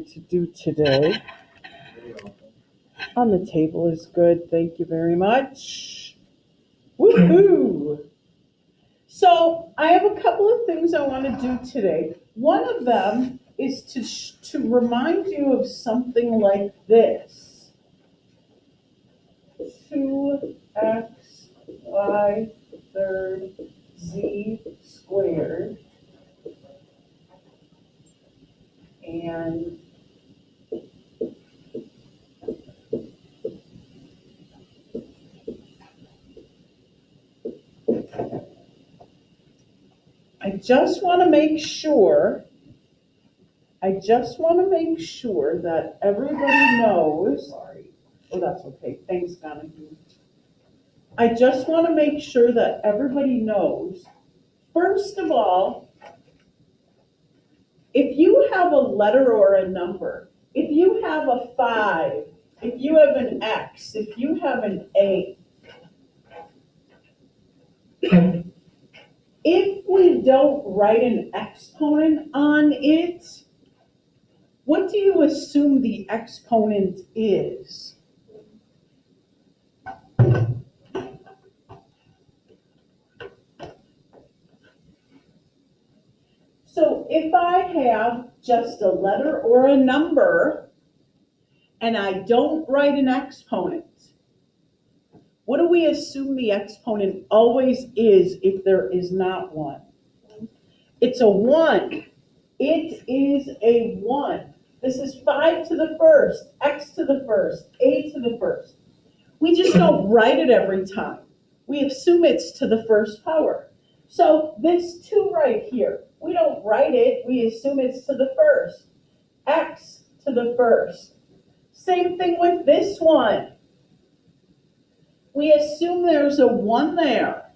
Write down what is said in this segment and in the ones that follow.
To do today on the table is good. Thank you very much. Woohoo! So I have a couple of things I want to do today. One of them is to remind you of something like this: 2x y third z squared and I just want to make sure that everybody knows. Oh, that's okay. Thanks, Donahue. I just want to make sure that everybody knows, first of all, if you have a letter or a number, if you have a 5, if you have an X, if you have an A, if we don't write an exponent on it, what do you assume the exponent is? So if I have just a letter or a number and I don't write an exponent, what do we assume the exponent always is if there is not one? It's a 1. It is a 1. This is 5 to the first, x to the first, a to the first. We just don't write it every time. We assume it's to the first power. So this 2 right here, we don't write it, we assume it's to the first. X to the first. Same thing with this one. We assume there's a 1 there.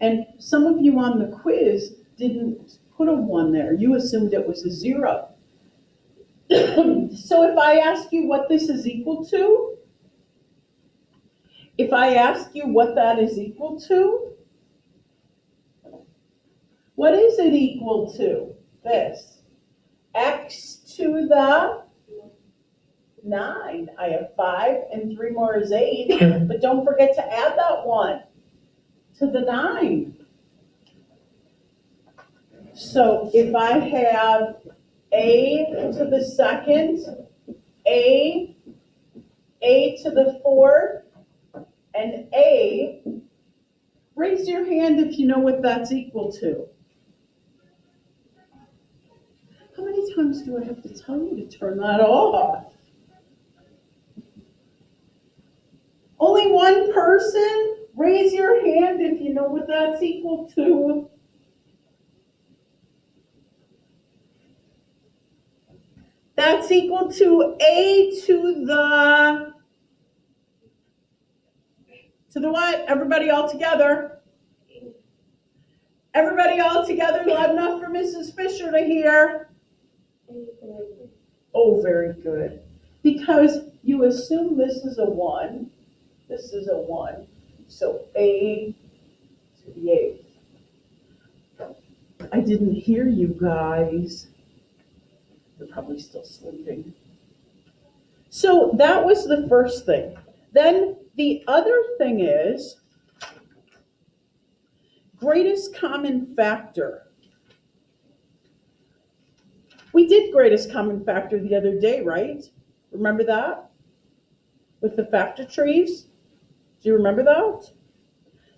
And some of you on the quiz didn't put a 1 there. You assumed it was a 0. So if I ask you what this is equal to, if I ask you what that is equal to, what is it equal to? This. X to the 9. I have 5 and 3 more is 8, but don't forget to add that 1 to the 9. So if I have a to the second, a to the fourth, and a, raise your hand if you know what that's equal to. How many times do I have to tell you to turn that off? Only one person? Raise your hand if you know what that's equal to. That's equal to a to the what? Everybody all together. Everybody all together, loud enough for Mrs. Fisher to hear. Oh, very good. Because you assume this is a 1. This is a 1. So a to the 8th. I didn't hear you guys. You're probably still sleeping. So that was the first thing. Then the other thing is greatest common factor. We did greatest common factor the other day, right? Remember that? With the factor trees? Do you remember that?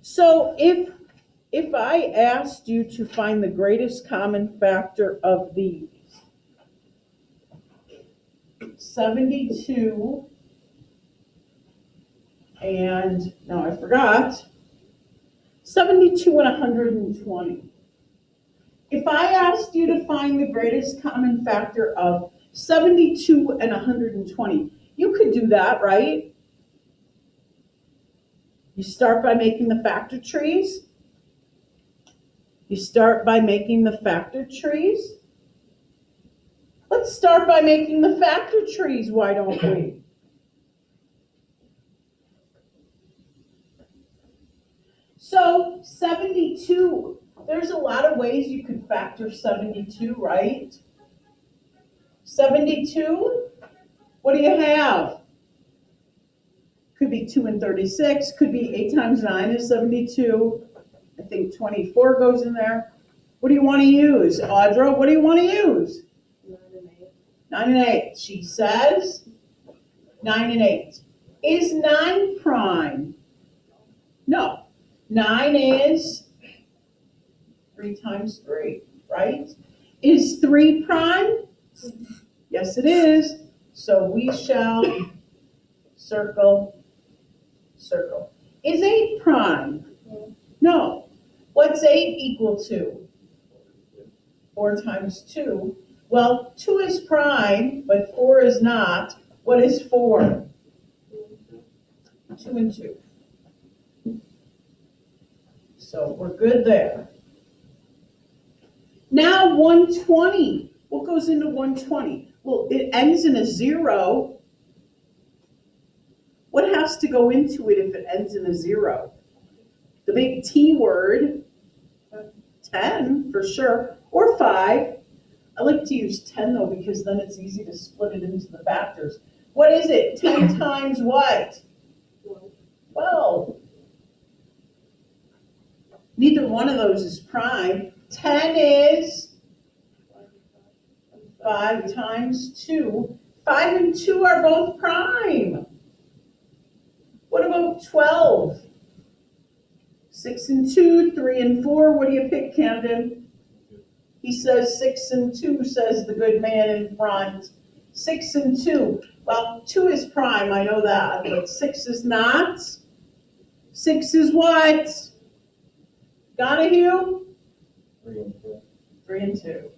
So if I asked you to find the greatest common factor of these, 72 and, now I forgot, 72 and 120. If I asked you to find the greatest common factor of 72 and 120, you could do that, right? You start by making the factor trees. Let's start by making the factor trees, why don't we? So 72, there's a lot of ways you could factor 72, right? 72? What do you have? Could be 2 and 36, could be 8 times 9 is 72. I think 24 goes in there. What do you want to use? Audra, what do you want to use? 9 and 8. 9 and 8. She says 9 and 8. Is 9 prime? No. 9 is 3 times 3, right? Is 3 prime? Yes, it is. So we shall circle. Is 8 prime? No. What's 8 equal to? 4 times 2. Well, 2 is prime, but 4 is not. What is 4? 2 and 2. So we're good there. Now 120. What goes into 120? Well, it ends in a 0. What has to go into it if it ends in a 0? The big T word, 10 for sure, or 5. I like to use 10 though because then it's easy to split it into the factors. What is it? 10 times what? 12. Neither one of those is prime. 10 is 5 times 2. 5 and 2 are both prime. What about 12? 6 and 2, 3 and 4. What do you pick, Camden? He says 6 and 2, says the good man in front. 6 and 2. Well, 2 is prime, I know that, but 6 is not. 6 is what? Got it, Hugh? 3 and 2. 3 and 2.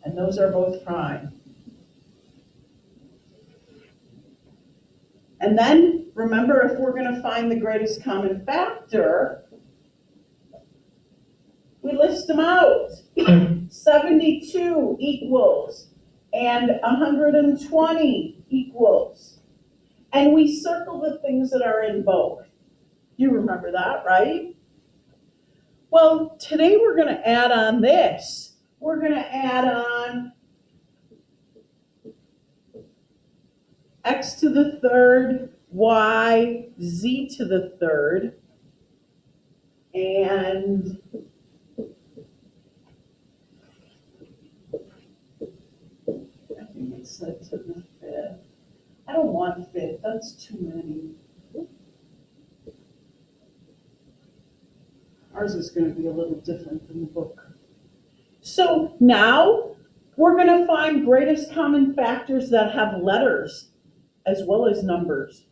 And those are both prime. And then, remember, if we're going to find the greatest common factor, we list them out. 72 equals, and 120 equals. And we circle the things that are in both. You remember that, right? Well, today we're going to add on this. We're going to add on x to the third, y, z to the third, and I think it said to the fifth. I don't want fifth, that's too many. Ours is going to be a little different than the book. So now we're going to find greatest common factors that have letters as well as numbers.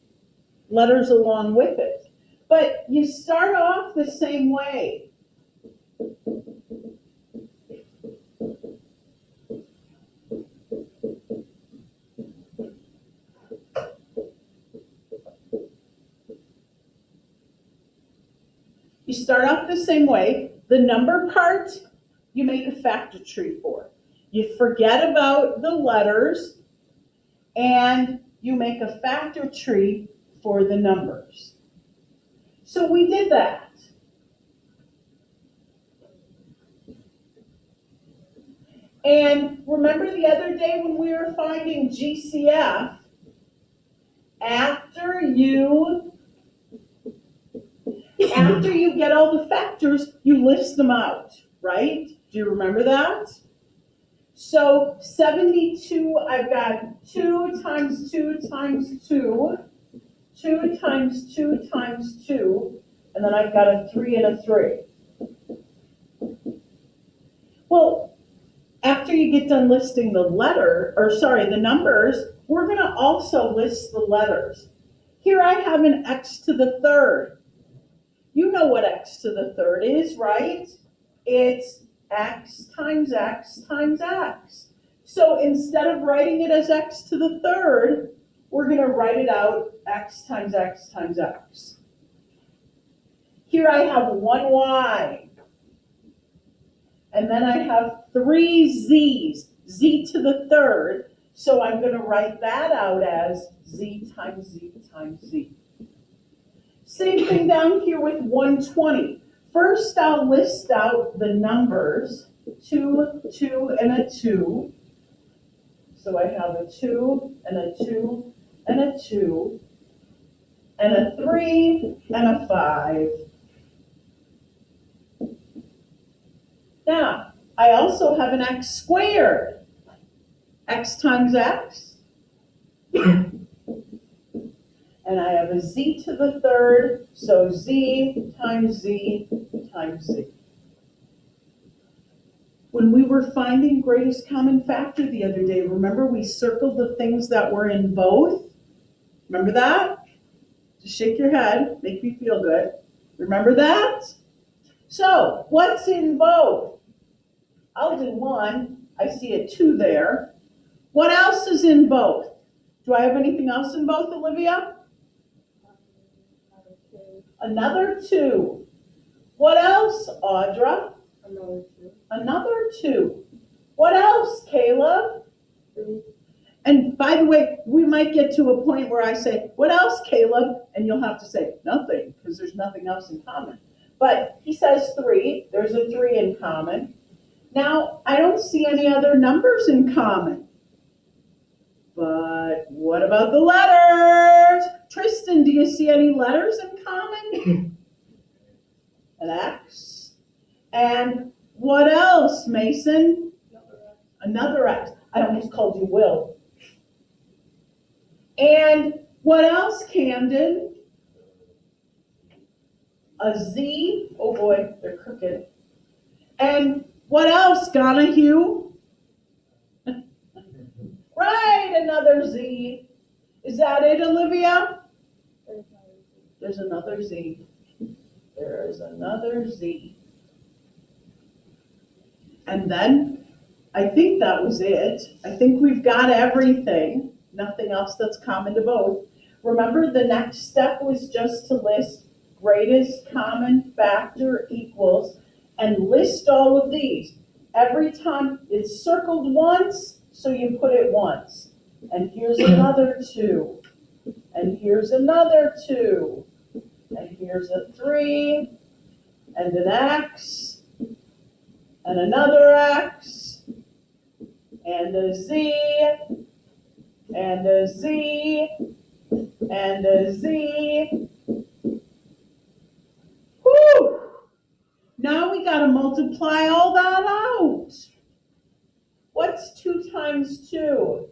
Letters along with it. But you start off the same way. You start off the same way. The number part, you make a factor tree for. You forget about the letters, and you make a factor tree for the numbers. So we did that. And remember the other day when we were finding GCF, after you get all the factors, you list them out, right? Do you remember that? So 72, I've got 2 times 2 times 2, 2 times 2 times 2, and then I've got a 3 and a 3. Well, after you get done listing the the numbers, we're going to also list the letters. Here I have an x to the third. You know what x to the third is, right? It's x times x times x. So instead of writing it as x to the third, we're going to write it out x times x times x. Here I have 1y. And then I have 3 z's, z to the third. So I'm going to write that out as z times z times z. Same thing down here with 120. First, I'll list out the numbers, 2, 2, and a 2. So I have a 2 and a 2 and a 2 and a 3 and a 5. Now, I also have an x squared. X times x. And I have a z to the third, so z times z times z. When we were finding greatest common factor the other day, remember we circled the things that were in both? Remember that? Just shake your head, make me feel good. Remember that? So, what's in both? I'll do one. I see a 2 there. What else is in both? Do I have anything else in both, Olivia? Another 2. What else, Audra? Another 2. What else, Caleb? 3. And by the way, we might get to a point where I say, what else, Caleb? And you'll have to say, nothing, because there's nothing else in common. But he says 3. There's a 3 in common. Now, I don't see any other numbers in common. But what about the letters? Tristan, do you see any letters in common? An X. And what else, Mason? Another X. I almost called you Will. And what else, Camden? A Z. Oh boy, they're crooked. And what else, Donahue? Right, another Z. Is that it, Olivia? There's another Z. There is another Z. And then, I think that was it. I think we've got everything. Nothing else that's common to both. Remember, the next step was just to list greatest common factor equals and list all of these. Every time it's circled once, so you put it once. And here's another 2. And here's another 2. And here's a 3. And an X. And another X. And a Z. And a Z. And a Z. Whew! Now we got to multiply all that out. What's 2 times 2?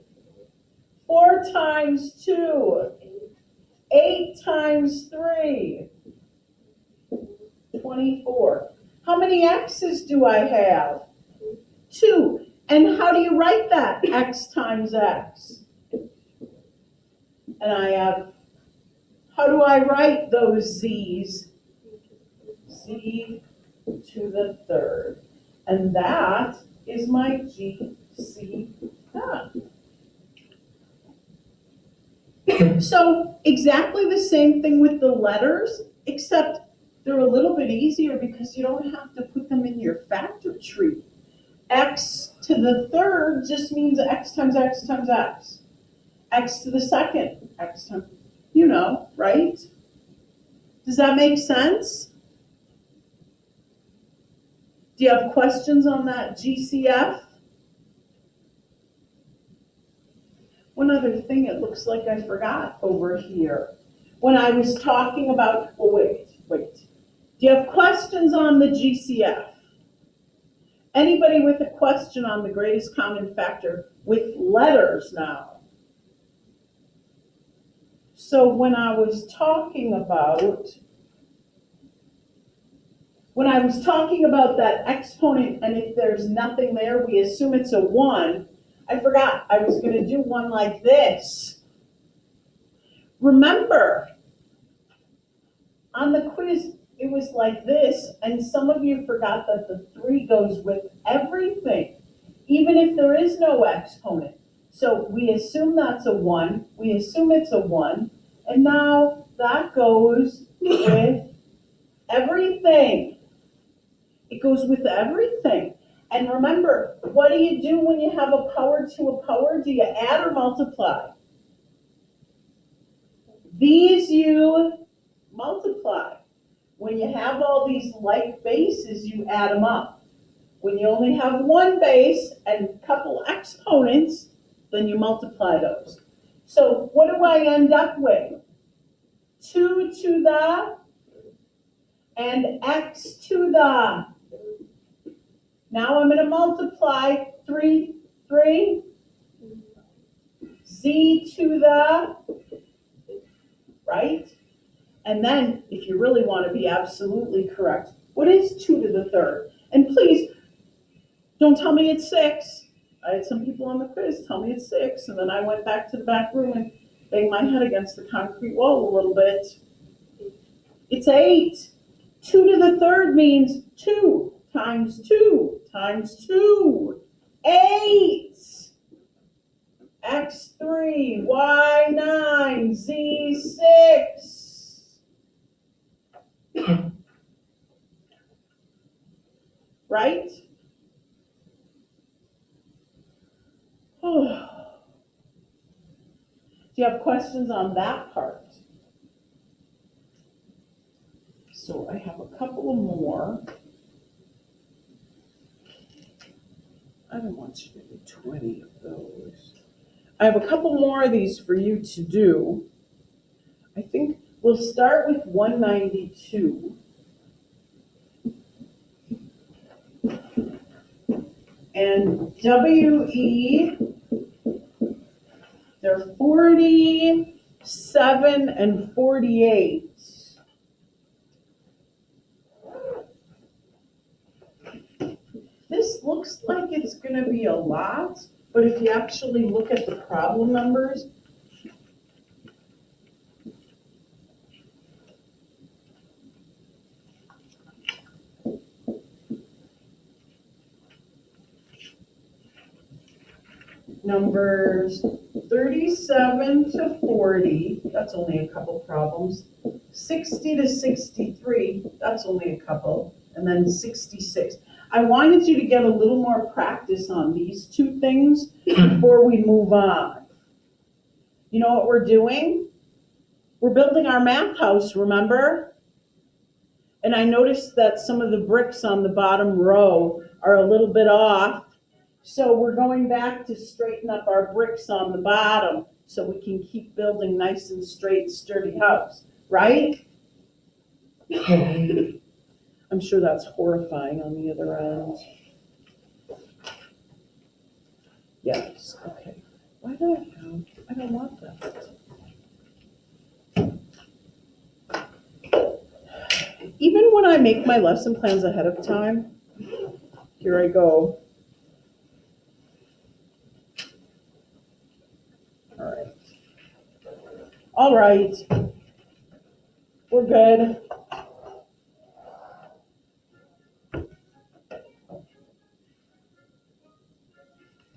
4 times 2. 8 times 3. 24. How many X's do I have? 2. And how do you write that? X times X. And I have, how do I write those Z's? Z to the third. And that is my GCF. So exactly the same thing with the letters, except they're a little bit easier because you don't have to put them in your factor tree. X to the third just means X times X times X. X to the second, X times, you know, right? Does that make sense? Do you have questions on that GCF? One other thing it looks like I forgot over here. When I was talking about, oh wait. Do you have questions on the GCF? Anybody with a question on the greatest common factor with letters now? So when I was talking about that exponent, and if there's nothing there, we assume it's a 1. I forgot, I was going to do one like this. Remember, on the quiz, it was like this, and some of you forgot that the 3 goes with everything, even if there is no exponent. So we assume that's a 1, we assume it's a 1, and now that goes with everything. It goes with everything. And remember, what do you do when you have a power to a power? Do you add or multiply? These you multiply. When you have all these like bases, you add them up. When you only have one base and a couple exponents, then you multiply those. So what do I end up with? 2 to the and x to the. Now I'm going to multiply 3, z to the, right? And then, if you really want to be absolutely correct, what is 2 to the third? And please, don't tell me it's 6. I had some people on the quiz tell me it's 6, and then I went back to the back room and banged my head against the concrete wall a little bit. It's 8. 2 to the third means 2 times 2 times 2. 8. X3, Y9, Z6. Right? Do you have questions on that part? So I have a couple of more. I don't want you to do 20 of those. I have a couple more of these for you to do. I think we'll start with 192. And WE, they're 47 and 48. This looks like it's going to be a lot, but if you actually look at the problem numbers, numbers 37 to 40, that's only a couple problems. 60 to 63, that's only a couple. And then 66. I wanted you to get a little more practice on these two things before we move on. You know what we're doing? We're building our math house, remember? And I noticed that some of the bricks on the bottom row are a little bit off. So we're going back to straighten up our bricks on the bottom so we can keep building nice and straight, sturdy house, right? I'm sure that's horrifying on the other end. Yes, okay. Why do I don't want that. Even when I make my lesson plans ahead of time, here I go. All right. We're good.